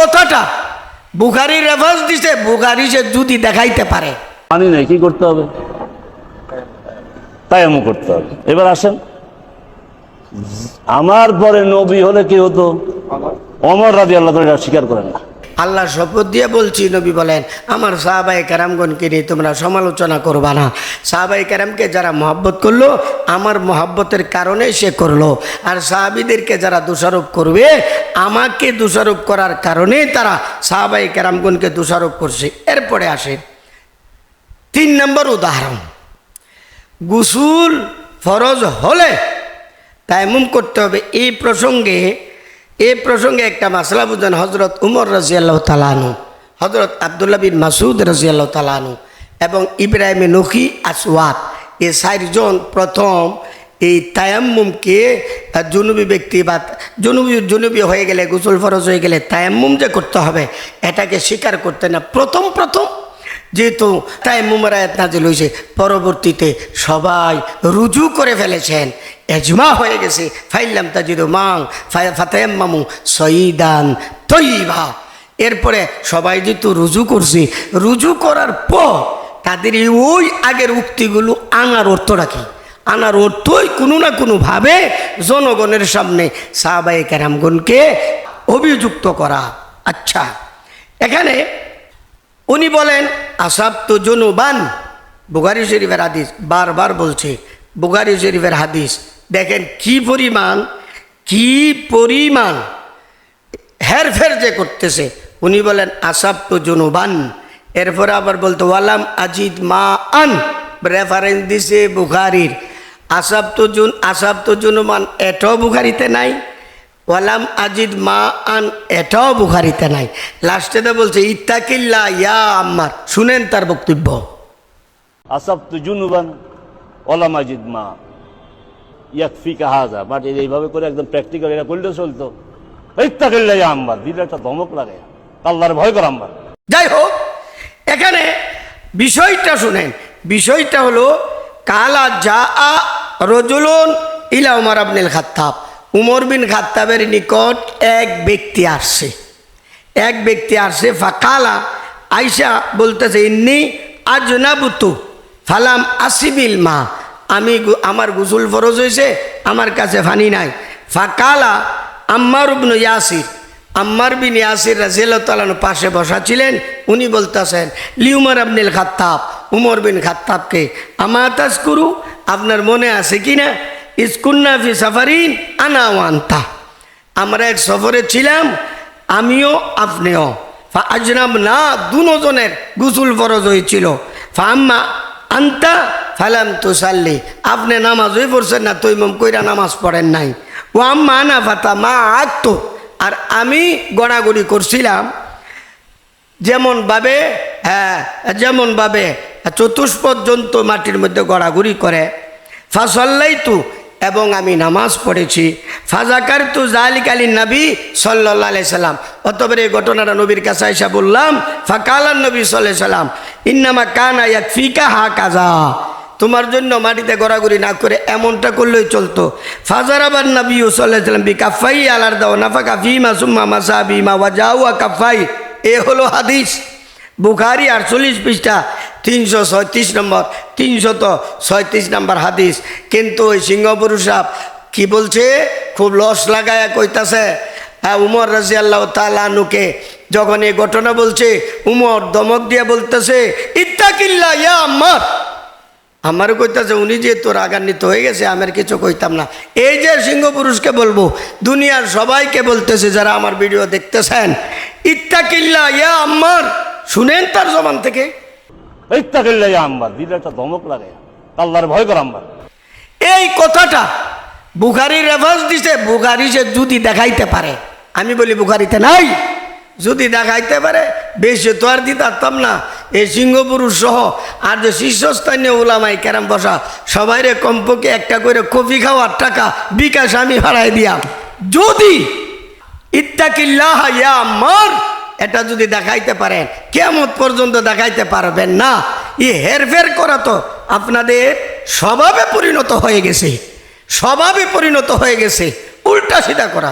কথাটা বুখারী রেফারেন্স দিছে, বুখারী সে যদি দেখাইতে পারে। পানি নেই, কি করতে হবে? তায়াম্মুম করতে হবে। এবার আসেন, আমার পরে নবী হলে কি হতো? ওমর রাদিয়াল্লাহু তাআলা স্বীকার করেন না। আল্লাহ শপথ দিয়ে বলছি, নবী বলেন আমার সাহাবায়ে কেরামগণকে নিয়ে তোমরা সমালোচনা করবা না। সাহাবায়ে কেরামকে যারা মহব্বত করলো আমার মহব্বতের কারণে সে করলো, আর সাহাবীদেরকে যারা দোষারোপ করবে আমাকে দোষারোপ করার কারণে তারা সাহাবায়ে কেরামগণকে দোষারোপ করছে। এরপরে আসে 3 নম্বর উদাহরণ, গোসল ফরজ হলে তায়াম্মুম করতে হবে। এই প্রসঙ্গে একটা মাসলা বুঝেন। হজরত উমর রাদিয়াল্লাহু তাআলা আনহু, হজরত আব্দুল্লাহ বিন মাসউদ রাদিয়াল্লাহু তাআলা আনহু এবং ইব্রাহিম নখী আসওয়াদ, এই 4 জন প্রথম এই তায়াম্মুমকে জুনুবি ব্যক্তি বা জুনুবি হয়ে গেলে, গোসল ফরজ হয়ে গেলে তায়াম্মুম যে করতে হবে এটাকে স্বীকার করতে না। প্রথম যেহেতু তায়াম্মুমের আয়াত নাযিল হয়েছে, পরবর্তীতে সবাই রুজু করে ফেলেছেন, এজমা হয়ে গেছে। ফাইল্লাম তাজিদু মাং ফাতায়াম্মামু সয়িদান তয়্যিবা। এরপরে সবাই যেহেতু রুজু করছে, রুজু করার পর তাদের ওই আগের উক্তিগুলো আনার অর্থটা কি? আনার অর্থই কোনো না কোনোভাবে জনগণের সামনে সাহাবায়ে কেরামগণকে অভিযুক্ত করা। আচ্ছা, এখানে উনি বলেন আসাবতু জুনুবান, বুখারী শরীফের হাদিস, বারবার বলছে বুখারী শরীফের হাদিস। দেখেন কি পরিমাণ হেরফের যে করতেছে। উনি বলেন আসাবতু জুনুবান, এরপরে আবার বলতো ওয়ালাম আজিদ মা আন, রেফারেন্স দিছে বুখারীর। আসাবতু জুনুবান এটাও বুখারীতে নাই, ওয়ালাম আজিদ মা আন এটাও বুখারীতে নাই। লাস্টেতে বলছে ইত্তাকিল্লাহ ইয়া আম্মার। শুনেন তার বক্তব্য, আসাবতু জুনুবান ওয়ালাম আজিদ মা ইয়াকফিকা হাযা। বাট এইভাবে করে একদম প্র্যাকটিক্যাল এটা করলে চলতো। ইত্তাকিল্লাহ ইয়া আম্মার দিলে একটা ধমক লাগে, আল্লাহর ভয় কর আম্মার। যাই হোক, এখানে বিষয়টা শুনেন। বিষয়টা হলো কালা জা রজুলুন ইলা উমর ইবনুল খাত্তাব, উমর বিন খাত্তাবের নিকট এক ব্যক্তি আসছে। ফাকালা, আইসা বলতেছে ইন্নি আজনাবতু ফালাম আসিবিল মা, আমার গোসল ফরজ হয়েছে, আমার কাছে পানি নাই। ফাকালা আম্মার বিন ইয়াসির রাদিয়াল্লাহু তাআলা পাশে বসা ছিলেন। উনি বলতেছেন লি উমর ইবনুল খাত্তাব, উমর বিন খাত্তাবকে, আমা তাজকুরু, আপনার মনে আছে কিনা, ইসকুন্না ফি সাফারিন আনা ওয়া আনতা, আমরা এক সফরে ছিলাম আমিও আপনিও। ফা আজনাবনা, দুজনের গোসল ফরজ হয়েছিল। ফা আম্মা আনতা ফালাম তুসাল্লি, আপনি নামাজই পড়ছেন না, তায়াম্মুম কইরা নামাজ পড়েন নাই। ও আম্মা আনা ফাতামা আত্তু, আর আমি গড়াগড়ি করছিলাম যেমনভাবে চতুষ্পদ জন্তু মাটির মধ্যে গড়াগড়ি করে। ফাসাল্লাইতু, এবং আমি নামাজ পড়েছি। ফাজাকারতু যালিকা লিন-নবী সাল্লাল্লাহু আলাইহি সাল্লাম, অতঃপর এই ঘটনাটা নবীর কাছে আইসা বললাম। ফাকালান নবী সাল্লাল্লাহু আলাইহি সাল্লাম ইন্নামা কানা ইয়াকফিকা হাকাযা, তোমার জন্য মাটিতে গড়াগড়ি না করে এমনটা করলেই চলতো। ফাজারাবান নবী সাল্লাল্লাহু আলাইহি সাল্লাম বিকাফাই আলার দাও নাফাকা ফিমা সুম্মা মাসাবিমা ওয়াজাওয়া কাফাই। এ হলো হাদিস, বুখারী 48 পৃষ্ঠা 336 নম্বর হাদিস। কিন্তু ওই সিংহপুরুষ সাহেব কি বলছে, খুব লস লাগায়া কইতাছে উমর রাদিয়াল্লাহু তাআলা আনহুকে যখন এই ঘটনা বলছে, উমর দমক দিয়ে বলতেছে ইত্তাকিল্লাহ ইয়া আম্মার। আমারও কইতাছে উনি যে তোর রাগান্বিত হয়ে গেছে, আমার কিছু কইতাম না। এই যে সিংহপুরুষকে বলবো, দুনিয়ার সবাইকে বলতেছে যারা আমার ভিডিও দেখতেছেন, ইত্তাকিল্লাহ ইয়া আম্মার। শুনেন তার জবান থেকে, ইত্তাকিল্লাহ ইয়া আম্মার দিলে একটা ধমক লাগে, আল্লাহর ভয় কর আম্মার। এই কথাটা বুখারীর রেফারেন্স দিছে। বুখারী সে যদি দেখাইতে পারে, আমি বলি বুখারীতে নাই, যদি দেখাইতে পারে বেশি তো আর দিতে পারতাম না। এই সিংহপুরুষ সহ আর যে শীর্ষস্থানীয় উলামায়ে কেরাম বসা সবাইরে কমপক্ষে একটা করে কফি খাওয়ার টাকা বিকাশ আমি হারাই দিয়াম। যদি ইত্তাকিল্লাহ ইয়া আম্মার এটা যদি দেখাইতে পারেন, কিয়ামত পর্যন্ত দেখাইতে পারবেন না। এই হেরফের করা তো আপনাদের স্বভাবে পরিণত হয়ে গেছে, উল্টা সিধা করা।